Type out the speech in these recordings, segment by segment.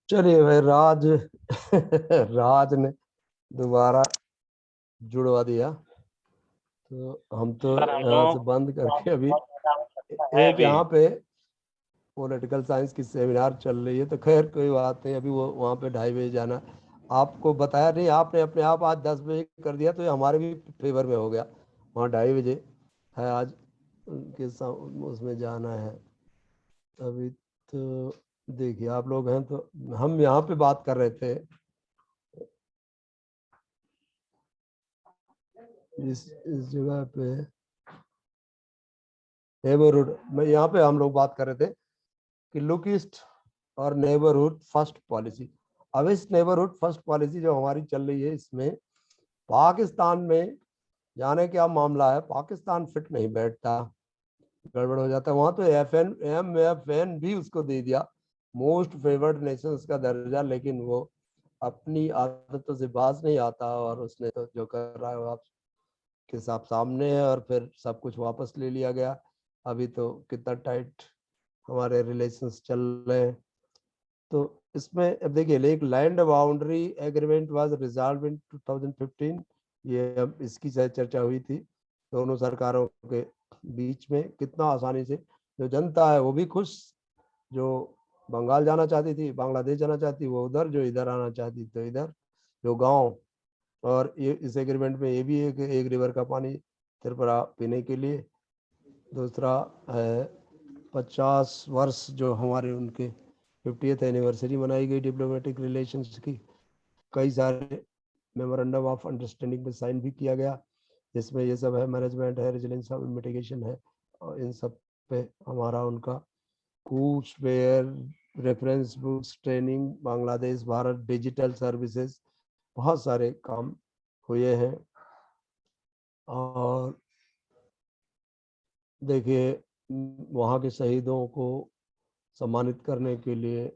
चलिए भाई, राज राज ने दोबारा जुड़वा दिया। तो हम तो यहाँ से बंद करके अभी है एक अभी। यहाँ पे पॉलिटिकल साइंस की सेमिनार चल रही है, तो खैर कोई बात नहीं, अभी वो वहाँ पे 2:30 बजे जाना। आपको बताया नहीं, आपने अपने आप आज 10 बजे कर दिया, तो ये हमारे भी फेवर में हो गया। वहाँ 2:30 बजे है आज, उनके उसमें जाना है अभी। तो देखिए, आप लोग हैं तो हम यहाँ पे बात कर रहे थे इस जगह पे नेबरहुड में। यहाँ पे हम लोग बात कर रहे थे कि लुक ईस्ट और नेबरहुड फर्स्ट पॉलिसी। अब इस नेबरहुड फर्स्ट पॉलिसी जो हमारी चल रही है, इसमें पाकिस्तान में जाने क्या मामला है, पाकिस्तान फिट नहीं बैठता, गड़बड़ हो जाता है। वहां तो एम एफ एन भी उसको दे दिया मोस्ट फेवर्ड नेशंस का दर्जा, लेकिन वो अपनी आदतों से बाज नहीं आता, और उसने तो जो कर रहा है वो आपके सामने है, और फिर सब कुछ वापस ले लिया गया। अभी तो कितना टाइट हमारे रिलेशंस चल रहे हैं। तो इसमें अब देखिए, एक land boundary agreement was resolve in 2015। ये अब इसकी चर्चा हुई थी दोनों सरकारों के बीच में। कितना आसानी से जो जनता है वो भी खुश, जो बंगाल जाना चाहती थी, बांग्लादेश जाना चाहती वो उधर, जो इधर आना चाहती तो इधर, जो गांव। और ये इस एग्रीमेंट में ये भी है कि एक रिवर का पानी त्रिपुरा पीने के लिए। दूसरा है 50 वर्ष जो हमारे उनके 50th एनिवर्सरी मनाई गई डिप्लोमेटिक रिलेशंस की। कई सारे मेमोरेंडम ऑफ अंडरस्टैंडिंग में साइन भी किया गया, जिसमें ये सब है, मैनेजमेंट है, रेजिलेंस ऑफ मिटिगेशन है, और इन सब पे हमारा उनका courseware, reference books, training, Bangladesh Bharat digital services, बहुत सारे काम हुए हैं। और देखिए, वहाँ के शहीदों को सम्मानित करने के लिए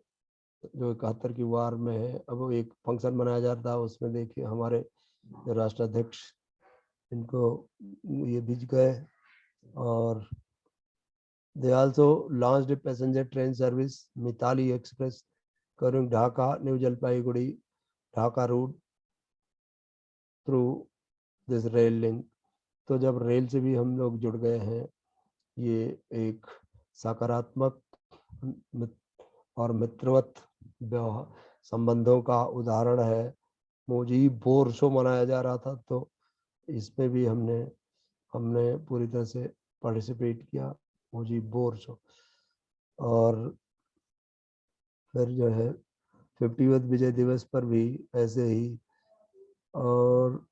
जो 71 की वार में है, अब वो एक फंक्शन मनाया जाता है, उसमें देखिए हमारे जो राष्ट्राध्यक्ष इनको ये भिज गए। और they also launched a passenger train service Mitali express करूंग Dhaka New Jalpaiguri Dhaka route through this rail link. तो जब रेल से भी हम लोग जुड़ गए हैं, ये एक सकारात्मक और मित्रवत संबंधों का उदाहरण है। मुजीब बोर शो मनाया जा रहा था, तो इसमें भी हमने हमने पूरी तरह से पार्टिसिपेट किया, मुजीब बोर शो। और फिर जो है 50th विजय दिवस पर भी ऐसे ही। और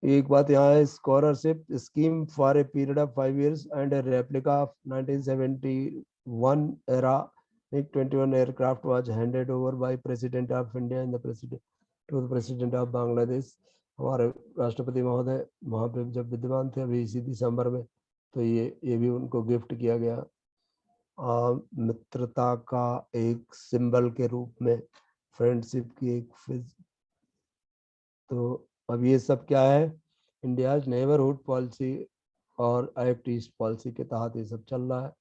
एक बात यहाँ है, scholarship scheme for a period of 5 years and a replica of 1971 era MiG-21 aircraft was handed over by president of India and the president to the president of Bangladesh. हमारे राष्ट्रपति महोदय वहाँ पे जब विद्यमान थे अभी इसी दिसंबर में, तो ये भी उनको गिफ्ट किया गया मित्रता का एक सिंबल के रूप में, फ्रेंडशिप की एक तो अब ये सब क्या है, इंडिया नेबरहुड पॉलिसी और एक्ट ईस्ट पॉलिसी के तहत ये सब चल रहा है।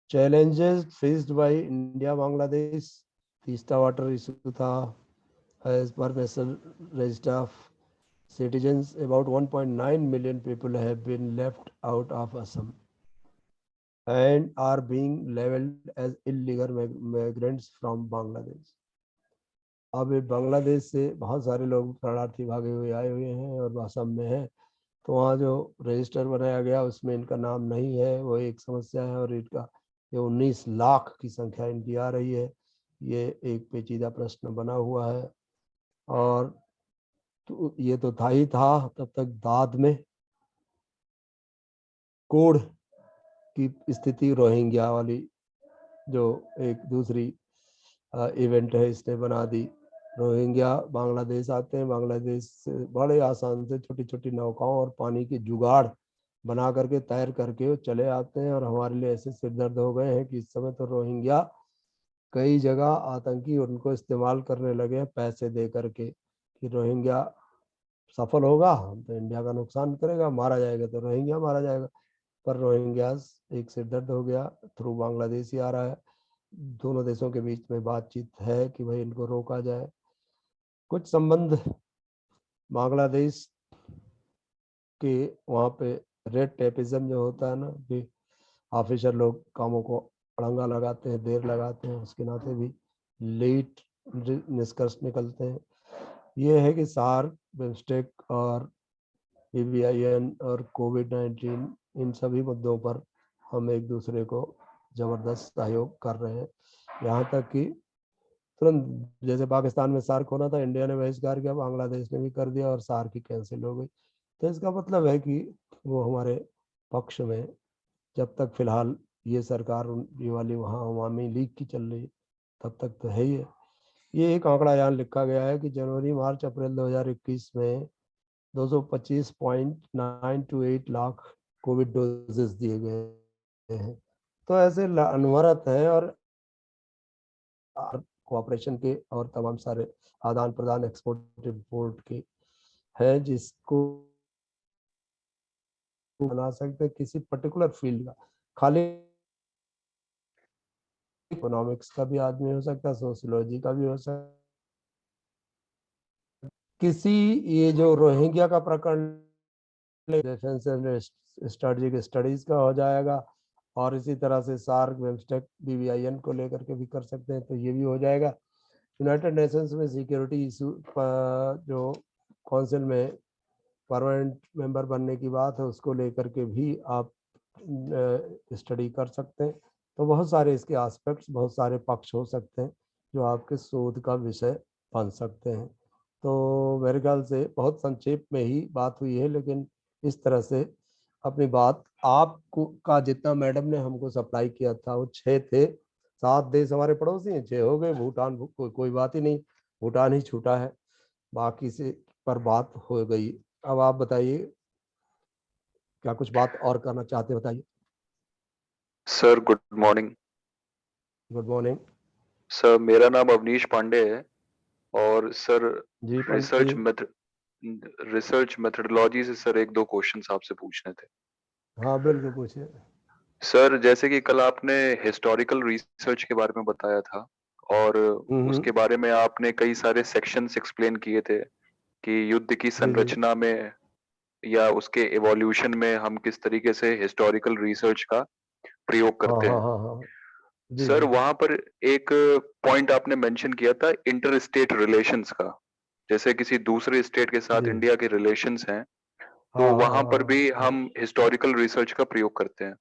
Challenges faced by India Bangladesh, Teesta water issue था। As per national register of citizens, about 1.9 million people have been left out of Assam and are being labeled as illegal migrants from Bangladesh। अब बांग्लादेश से बहुत सारे लोग शरणार्थी भागे हुए आए हुए हैं और असम में है, तो वहाँ जो रजिस्टर बनाया गया उसमें इनका नाम नहीं है, वो एक समस्या है। और इनका ये 19 लाख की संख्या इनकी आ रही है, ये एक पेचीदा प्रश्न बना हुआ है। और तो ये तो था ही था, तब तक बाद में कोड की स्थिति रोहिंग्या वाली जो एक दूसरी इवेंट है इसने बना दी। रोहिंग्या बांग्लादेश आते हैं, बांग्लादेश से बड़े आसान से छोटी छोटी नौकाओं और पानी के जुगाड़ बना करके तैर करके वो चले आते हैं, और हमारे लिए ऐसे सिरदर्द हो गए हैं कि इस समय तो रोहिंग्या कई जगह आतंकी उनको इस्तेमाल करने लगे हैं पैसे दे करके, कि रोहिंग्या सफल होगा तो इंडिया का नुकसान करेगा, मारा जाएगा तो रोहिंग्या मारा जाएगा। पर रोहिंग्यास एक सिरदर्द हो गया, थ्रू बांग्लादेश ही आ रहा है। दोनों देशों के बीच में बातचीत है कि भाई इनको रोका जाए। कुछ संबंध बांग्लादेश के वहाँ पे रेड टेपिज्म जो होता है ना, कि ऑफिसर लोग कामों को अड़ंगा लगाते हैं, देर लगाते हैं, उसके नाते भी लेट निष्कर्ष निकलते हैं। ये है कि सार्क, बिम्स्टेक और पीबीआईएन और कोविड-19 इन सभी मुद्दों पर हम एक दूसरे को जबरदस्त सहयोग कर रहे हैं। यहाँ तक कि तुरंत जैसे पाकिस्तान में सार्क होना था, इंडिया ने बहिष्कार किया, बांग्लादेश ने भी कर दिया और सार्क ही कैंसिल हो गई। तो इसका मतलब है कि वो हमारे पक्ष में, जब तक फिलहाल ये सरकार ये वाली वहाँ अवामी लीग की चल रही, तब तक तो है ही है। ये एक आंकड़ा यहाँ लिखा गया है कि जनवरी मार्च अप्रैल 2021 में 225.928 लाख कोविड डोजेस दिए गए हैं। तो ऐसे अनवरत है, और कोऑपरेशन के और तमाम सारे आदान प्रदान, एक्सपोर्ट इम्पोर्ट के है, जिसको बना सकते हैं किसी पर्टिकुलर फील्ड का। खाली इकोनॉमिक्स का भी आदमी हो सकता है, सोशियोलॉजी का भी हो सकता, किसी, ये जो रोहिंग्या का प्रकरण डिफेंस स्ट्रेटेजिक स्टडीज का हो जाएगा, और इसी तरह से सार्क, बिम्स्टेक, बीबीआईएन को लेकर के भी कर सकते हैं, तो ये भी हो जाएगा। यूनाइटेड नेशंस में सिक्योरिटी इशू जो काउंसिल में परमानेंट मेंबर बनने की बात है, उसको लेकर के भी आप स्टडी कर सकते हैं। तो बहुत सारे इसके एस्पेक्ट्स, बहुत सारे पक्ष हो सकते हैं जो आपके शोध का विषय बन सकते हैं। तो मेरे ख्याल से बहुत संक्षेप में ही बात हुई है, लेकिन इस तरह से अपनी बात आपको का जितना मैडम ने हमको सप्लाई किया था वो 6 थे। 7 देश हमारे पड़ोसी हैं, 6 हो गए। भूटान कोई बात ही नहीं, भूटान ही छूटा है, बाकी से पर बात हो गई। अब आप बताइए, क्या कुछ बात और करना चाहते, बताइए। Sir good morning. Good morning. Sir मेरा नाम अवनीश पांडे है और सर जी पंडित रिसर्च जी। मेथड रिसर्च मेथडोलॉजी से सर एक दो क्वेश्चंस आपसे पूछने थे। हाँ बिल्कुल, पूछिए। सर जैसे कि कल आपने हिस्टोरिकल रिसर्च के बारे में बताया था और हम्म। उसके बारे में आपने कई सारे सेक्शंस एक्सप्लेन किए थे कि युद्ध की जी जी। संरचना में या उसके इवोल्यूशन में हम किस तरीके से हिस्टोरिकल रिसर्च का प्रयोग हाँ करते हाँ हैं। हाँ हाँ। जी सर जी। वहां पर एक पॉइंट आपने मेंशन किया था इंटर स्टेट रिलेशंस का, जैसे किसी दूसरे स्टेट के साथ जी। इंडिया के रिलेशंस हैं हाँ तो हाँ वहां पर हाँ भी हाँ। हम हिस्टोरिकल रिसर्च का प्रयोग करते हैं।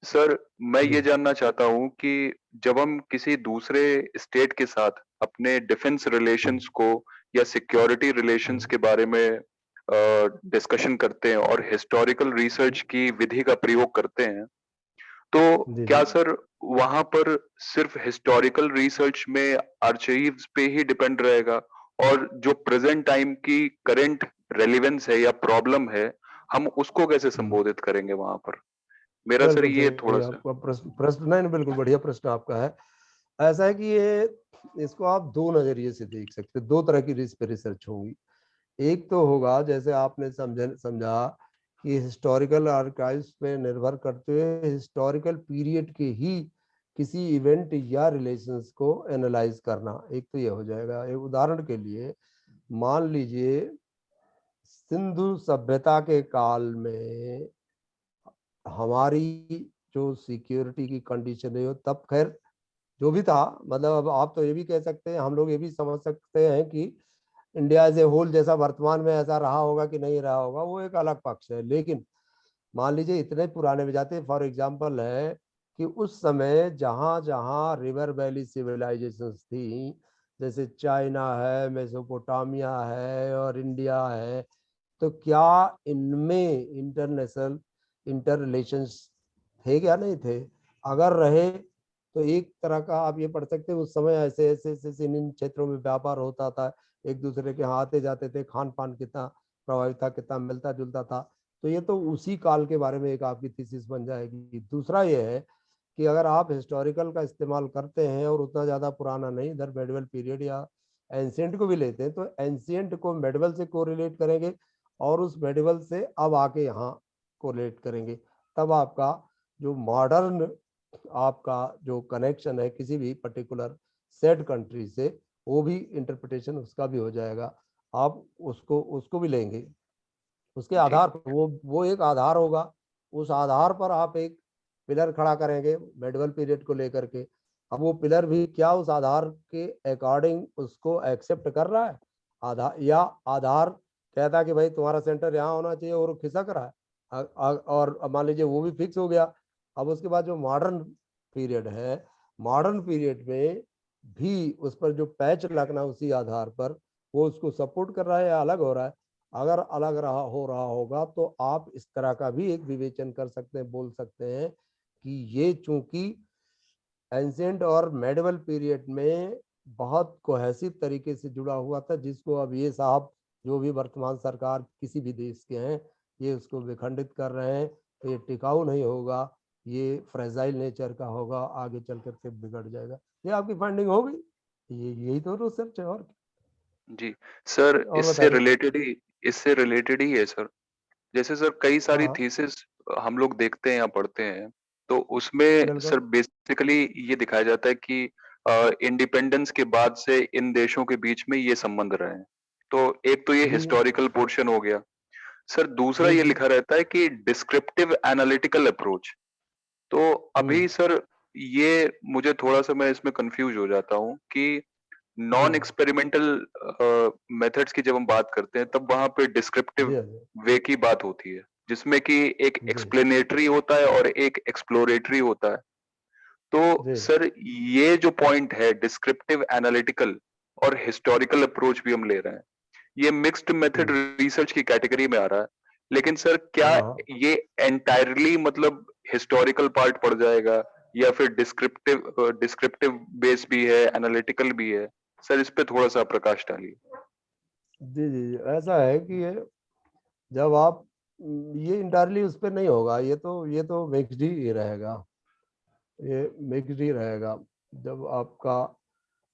सर मैं जी। ये जानना चाहता हूं कि जब हम किसी दूसरे स्टेट के साथ अपने डिफेंस रिलेशंस को या सिक्योरिटी रिलेशंस के बारे में डिस्कशन करते हैं और हिस्टोरिकल रिसर्च की विधि का प्रयोग करते हैं, तो जी क्या जी। सर वहां पर सिर्फ हिस्टोरिकल रिसर्च में आर्काइव्स पे ही डिपेंड रहेगा और जो प्रेजेंट टाइम की करंट रेलेवेंस है या प्रॉब्लम है हम उसको कैसे संबोधित करेंगे वहां पर? मेरा सर बिल्कुल ये सही थोड़ा सा। आपका प्रश्न। प्रश्न नहीं नहीं, बिल्कुल बढ़िया प्रश्न आपका है। ऐसा है कि ये, इसको आप दो नजरिए से देख सकते हैं। दो तरह की इस पे रिसर्च होगी। एक तो होगा जैसे आपने समझा कि हिस्टोरिकल आर्काइव्स पे निर्भर करते हुए हिस्टोरिकल पीरियड के ही किसी इवेंट या रिलेशंस को एनालाइज करना। एक तो ये हो जाएगा। एक उदाहरण के लिए मान लीजिए सिंधु सभ्यता के काल में हमारी जो सिक्योरिटी की कंडीशन है, तब खैर जो भी था, मतलब अब आप तो ये भी कह सकते हैं, हम लोग ये भी समझ सकते हैं कि इंडिया एज ए होल जैसा वर्तमान में ऐसा रहा होगा कि नहीं रहा होगा, वो एक अलग पक्ष है। लेकिन मान लीजिए इतने पुराने में जाते, फॉर एग्जाम्पल है कि उस समय जहाँ जहाँ रिवर वैली सिविलाइजेशंस थी, जैसे चाइना है, मेसोपोटामिया है और इंडिया है, तो क्या इनमें इंटरनेशनल इंटर रिलेशंस थे क्या, नहीं थे? अगर रहे तो एक तरह का आप ये पढ़ सकते हैं, उस समय ऐसे ऐसे ऐसे इन क्षेत्रों में व्यापार होता था, एक दूसरे के यहाँ आते जाते थे, खान पान कितना प्रभावित था, कितना मिलता जुलता था। तो ये तो उसी काल के बारे में एक आपकी थीसिस बन जाएगी। दूसरा ये है कि अगर आप हिस्टोरिकल का इस्तेमाल करते हैं और उतना ज़्यादा पुराना नहीं, इधर मेडिवल पीरियड या एंशियंट को भी लेते हैं, तो एंशियंट को मेडिवल से कोरिलेट करेंगे और उस मेडिवल से अब आके यहाँ कोरिलेट करेंगे। तब आपका जो मॉडर्न आपका जो कनेक्शन है किसी भी पर्टिकुलर सेट कंट्री से, वो भी इंटरप्रिटेशन उसका भी हो जाएगा। आप उसको उसको भी लेंगे, उसके जी आधार पर वो एक आधार होगा, उस आधार पर आप एक पिलर खड़ा करेंगे मेडिवल पीरियड को लेकर के। अब वो पिलर भी क्या उस आधार के अकॉर्डिंग उसको एक्सेप्ट कर रहा है, आधार, या आधार कहता है कि भाई तुम्हारा सेंटर यहाँ होना चाहिए और खिसक रहा है, और मान लीजिए वो भी फिक्स हो गया। अब उसके बाद जो मॉडर्न पीरियड है, मॉडर्न पीरियड में भी उस पर जो पैच लगना उसी आधार पर वो उसको सपोर्ट कर रहा है या अलग हो रहा है। अगर अलग हो रहा होगा तो आप इस तरह का भी एक विवेचन कर सकते हैं, बोल सकते हैं कि ये चूंकि एंशिएंट और मेडिवल पीरियड में बहुत कोहेसिव तरीके से जुड़ा हुआ था, जिसको अब ये साहब जो भी वर्तमान सरकार किसी भी देश के हैं ये उसको विखंडित कर रहे हैं, तो ये टिकाऊ नहीं होगा, ये फ्रेजाइल नेचर का होगा, आगे चल करके बिगड़ जाएगा। ये आपकी फाइंडिंग होगी, यही तो रिसर्च है। जी सर, और बताइए। इससे रिलेटेड ही है सर। जैसे सर कई सारी हाँ थीसिस हम लोग देखते हैं या पढ़ते हैं, तो उसमें बिल्कुल। सर बेसिकली ये दिखाया जाता है कि इंडिपेंडेंस के बाद से इन देशों के बीच में ये संबंध रहे हैं। तो एक तो ये जी हिस्टोरिकल पोर्शन हो गया। सर दूसरा जी ये जी। लिखा रहता है कि डिस्क्रिप्टिव एनालिटिकल अप्रोच। तो अभी सर ये मुझे थोड़ा-सा मैं इसमें कन्फ्यूज़ हो जाता हूँ कि नॉन हम्म। एक्सपेरिमेंटल मेथड्स की जब हम बात करते हैं तब वहाँ पे डिस्क्रिप्टिव जी वे की बात होती है, जिसमें कि एक जी एक्सप्लेनेटरी होता है और एक एक्सप्लोरेटरी होता है। तो जी। सर ये जो पॉइंट है डिस्क्रिप्टिव एनालिटिकल और हिस्टोरिकल अप्रोच भी हम ले रहे हैं, ये मिक्स्ड मेथड हम्म। रिसर्च की कैटेगरी में आ रहा है। लेकिन सर क्या हाँ हाँ। ये एंटायरली मतलब हिस्टोरिकल पार्ट पड़ जाएगा या फिर डिस्क्रिप्टिव बेस भी है, एनालिटिकल भी है? सर इस पे थोड़ा-सा प्रकाश डालिए। जी जी जी, ऐसा है कि ये जब आप ये इंटायरली उस पर नहीं होगा, ये तो मिक्स्ड ही रहेगा, ये मिक्स्ड ही रहेगा। जब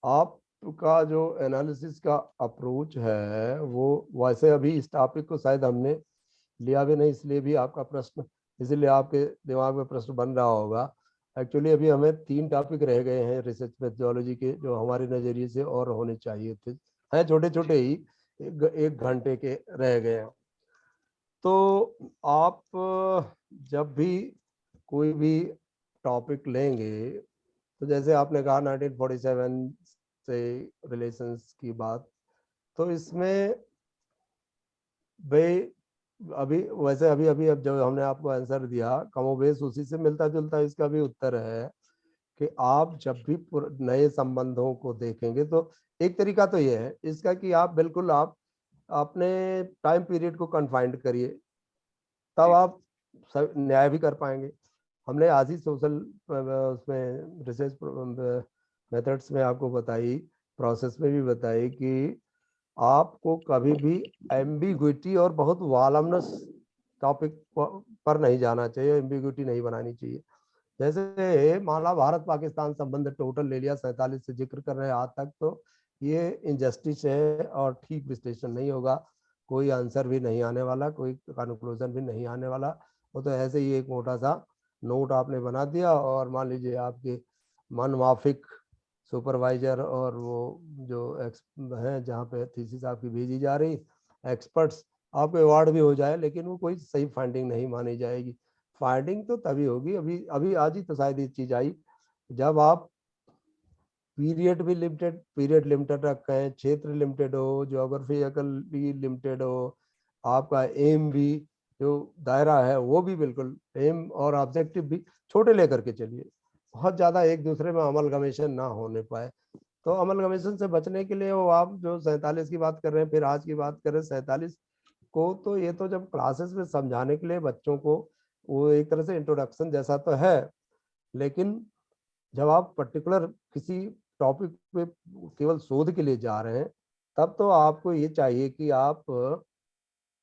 आपका जो एनालिसिस का अप्रोच है वो, वैसे अभी इस टॉपिक को शायद हमने लिया भी नहीं, इसलिए भी आपका प्रश्न, इसीलिए आपके दिमाग में प्रश्न बन रहा होगा। एक्चुअली अभी हमें 3 टॉपिक रह गए हैं रिसर्च मेथोडोलॉजी के, जो हमारे नज़रिए से और होने चाहिए थे, हैं छोटे छोटे जी, ही, एक घंटे के रह गए हैं। तो आप जब भी कोई भी टॉपिक लेंगे, तो जैसे आपने कहा 1947 से रिलेशंस की बात, तो इसमें भाई अभी वैसे अभी अभी अब जो हमने आपको आंसर दिया कमोबेश उसी से मिलता जुलता इसका भी उत्तर है कि आप जब भी नए संबंधों को देखेंगे तो एक तरीका तो ये है इसका कि आप बिल्कुल आप अपने टाइम पीरियड को कन्फाइंड करिए, तब जी, आप न्याय भी कर पाएंगे। हमने आज ही सोशल उसमें रिसर्च मेथड्स में आपको बताई, प्रोसेस में भी बताई कि आपको कभी भी एम्बिग्विटी और बहुत वॉलमनस टॉपिक पर नहीं जाना चाहिए, एम्बिग्विटी नहीं बनानी चाहिए। जैसे माना भारत पाकिस्तान संबंध टोटल ले लिया, 47 से जिक्र कर रहे हैं आज तक, तो ये इनजस्टिस है और ठीक विश्लेषण नहीं होगा, कोई आंसर भी नहीं आने वाला, कोई कंक्लूजन भी नहीं आने वाला। वो तो ऐसे ही एक मोटा सा नोट आपने बना दिया और मान लीजिए आपके मन माफिक सुपरवाइजर और वो जो है जहाँ पे थीसिस आपकी भेजी जा रही एक्सपर्ट्स, आपको अवार्ड भी हो जाए, लेकिन वो कोई सही फाइंडिंग नहीं मानी जाएगी। फाइंडिंग तो तभी होगी, अभी अभी आज ही तो शायद ये चीज आई, जब आप पीरियड लिमिटेड रखें, क्षेत्र लिमिटेड हो, ज्योग्राफिकली लिमिटेड हो, आपका एम भी जो दायरा है वो भी बिल्कुल एम और ऑब्जेक्टिव भी छोटे लेकर के चलिए, बहुत ज्यादा एक दूसरे में अमलगमेशन ना होने पाए। तो अमलगमेशन से बचने के लिए वो आप जो 47 की बात कर रहे हैं फिर आज की बात कर रहे हैं 47 को, तो ये तो जब क्लासेस में समझाने के लिए बच्चों को वो एक तरह से इंट्रोडक्शन जैसा तो है, लेकिन जब आप पर्टिकुलर किसी टॉपिक पे केवल शोध के लिए जा रहे हैं, तब तो आपको ये चाहिए कि आप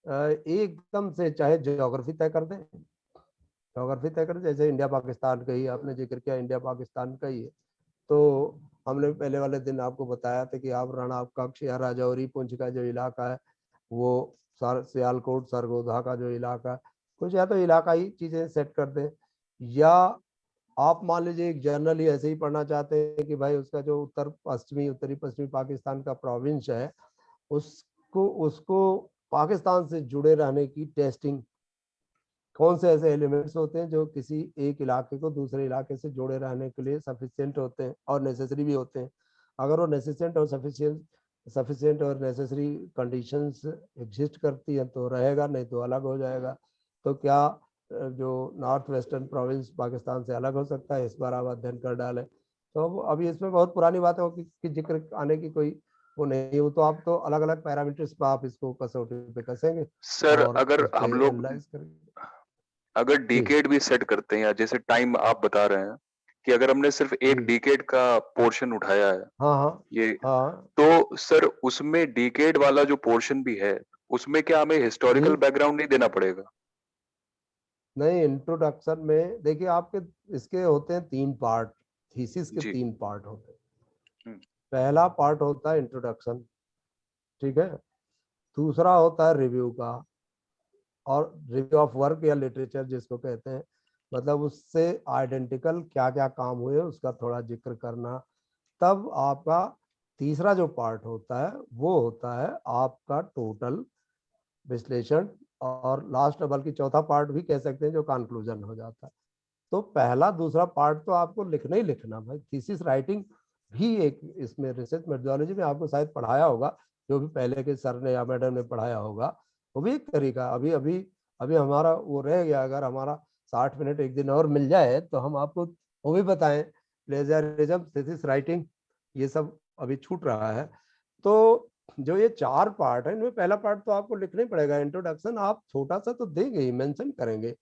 एकदम से चाहे ज्योग्राफी तय कर दें, ज्योग्राफी तय कर, जैसे इंडिया पाकिस्तान का ही आपने जिक्र किया, इंडिया पाकिस्तान का ही है, तो हमने पहले वाले दिन आपको बताया था कि आप रण कक्ष या राजौरी पुंछ का जो इलाका है वो सियालकोट सरगोधा का जो इलाका, कुछ या तो इलाकाई चीजें सेट कर दें, या आप मान लीजिए एक जर्नल ही ऐसे ही पढ़ना चाहते हैं कि भाई उसका जो उत्तरी पश्चिमी पाकिस्तान का प्रोविंस है, उसको उसको पाकिस्तान से जुड़े रहने की टेस्टिंग, कौन से ऐसे एलिमेंट्स होते हैं जो किसी एक इलाके को दूसरे इलाके से जोड़े रहने के लिए सफिशिएंट होते हैं और नेसेसरी भी होते हैं। अगर वो नेसेसेंट और सफिशिएंट और नेसेसरी कंडीशंस एग्जिस्ट करती हैं तो रहेगा, नहीं तो अलग हो जाएगा। तो क्या जो नॉर्थ वेस्टर्न प्रोविंस पाकिस्तान से अलग हो सकता है, इस बार आप अध्ययन कर डालें। तो अभी इसमें बहुत पुरानी बात है कि जिक्र आने की कोई वो नहीं, वो तो आप तो अलग अलग पैरामीटर्स पर आप इसको कसौटी पे कसेंगे सर और अगर उस हम पर लोग एनालाइज करेंगे। अगर जी डिकेड भी सेट करते हैं, या जैसे टाइम आप बता रहे हैं कि अगर हमने सिर्फ एक जी। डिकेड का पोर्शन उठाया है, हाँ हाँ ये हाँ। तो सर उसमें डिकेड वाला जो पोर्शन भी है, उसमें क्या हमें जी हिस्टोरिकल बैकग्राउंड नहीं देना पड़ेगा? नहीं, इंट्रोडक्शन में देखिए आपके इसके होते हैं 3 पार्ट, थीसिस के जी। 3 पार्ट होते हैं। हम्म, पहला पार्ट होता है इंट्रोडक्शन, ठीक है। दूसरा होता है रिव्यू का, और रिव्यू ऑफ वर्क या लिटरेचर जिसको कहते हैं, मतलब उससे आइडेंटिकल क्या क्या काम हुए उसका थोड़ा जिक्र करना। तब आपका तीसरा जो पार्ट होता है वो होता है आपका टोटल विश्लेषण, और लास्ट बल्कि चौथा पार्ट भी कह सकते हैं जो कंक्लूजन हो जाता है। तो पहला दूसरा पार्ट तो आपको लिखना ही लिखना भाई, थीसिस राइटिंग भी एक इसमें रिसर्च मेथोडोलॉजी में आपको शायद पढ़ाया होगा, जो भी पहले के सर ने या मैडम ने पढ़ाया होगा, वो भी एक तरीका। अभी अभी अभी हमारा वो रह गया, अगर हमारा 60 मिनट एक दिन और मिल जाए तो हम आपको वो भी बताएं, प्लेजरिज्म, थीसिस राइटिंग, ये सब अभी छूट रहा है। तो जो ये 4 पार्ट है, इनमें पहला पार्ट तो आपको लिखना ही पड़ेगा। इंट्रोडक्शन आप छोटा सा तो देंगे ही, मेंशन करेंगे,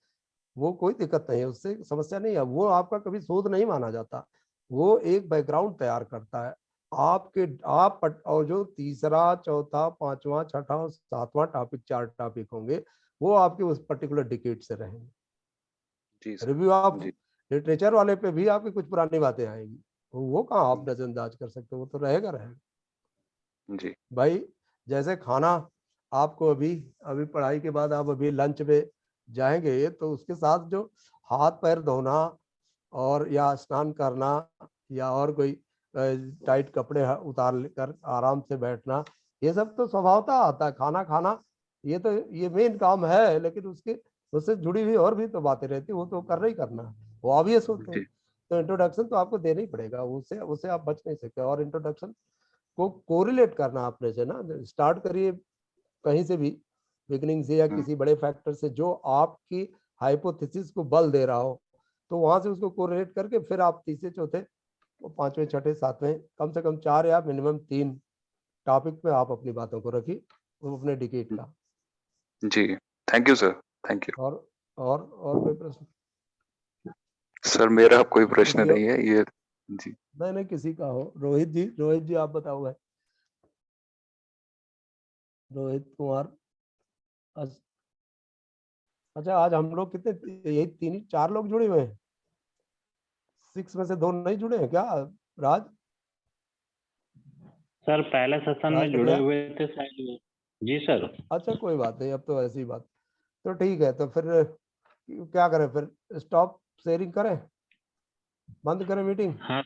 वो कोई दिक्कत नहीं है, उससे समस्या नहीं है। वो आपका कभी शोध नहीं माना जाता, वो एक बैकग्राउंड तैयार करता है आपके और जो तीसरा चौथा पांचवा छठा और सातवां टॉपिक, 4 टॉपिक होंगे, वो आपके उस पर्टिकुलर डिकेट से रहेंगे। जी सर। रिव्यू ऑफ जी। लिटरेचर वाले पे भी आपकी कुछ पुरानी बातें आएंगी, तो वो कहाँ आप नजरअंदाज कर सकते हो, वो तो रहेगा रहेगा। जी। भाई जैसे खाना, आपको अभी अभी पढ़ाई के बाद आप अभी लंच पे जाएंगे, तो उसके साथ जो हाथ पैर धोना और या स्नान करना या और कोई टाइट कपड़े उतार कर आराम से बैठना, ये सब तो स्वभावतः आता है। खाना खाना ये तो ये मेन काम है, लेकिन उसके उससे जुड़ी हुई और भी तो बातें रहती है, वो तो करना ही करना है, वो ऑब्वियस होते हैं। जी। तो इंट्रोडक्शन तो आपको देना ही पड़ेगा, उससे उससे आप बच नहीं सकते। और इंट्रोडक्शन को कोरिलेट करना आपने से ना, स्टार्ट करिए कहीं से भी, बिगनिंग से या हम्म, किसी बड़े फैक्टर से जो आपकी हाइपोथेसिस को बल दे रहा हो, तो वहां से उसको कोरिलेट करके फिर आप तीसरे चौथे पांचवें छठे सातवें कम से कम 4 या मिनिमम 3 टॉपिक पे आप अपनी बातों को रखिए, वो अपने डिकेट का। जी। Thank you sir. Thank you और कोई प्रश्न? सर। मेरा कोई प्रश्न किसी नहीं और? है ये। जी। नहीं नहीं, किसी का हो। रोहित जी आप बताओ भाई। रोहित कुमार। अच्छा, आज हम लोग कितने, यही 4 लोग जुड़े हुए हैं? 6 में से 2 नहीं जुड़े हैं क्या? राज सर पहले सेशन राज में जुड़े कटियार। हुए थे शायद। जी सर। अच्छा कोई बात नहीं, अब तो ऐसी बात। तो ठीक है, तो फिर क्या करें, फिर स्टॉप शेयरिंग करें, बंद करें मीटिंग? हाँ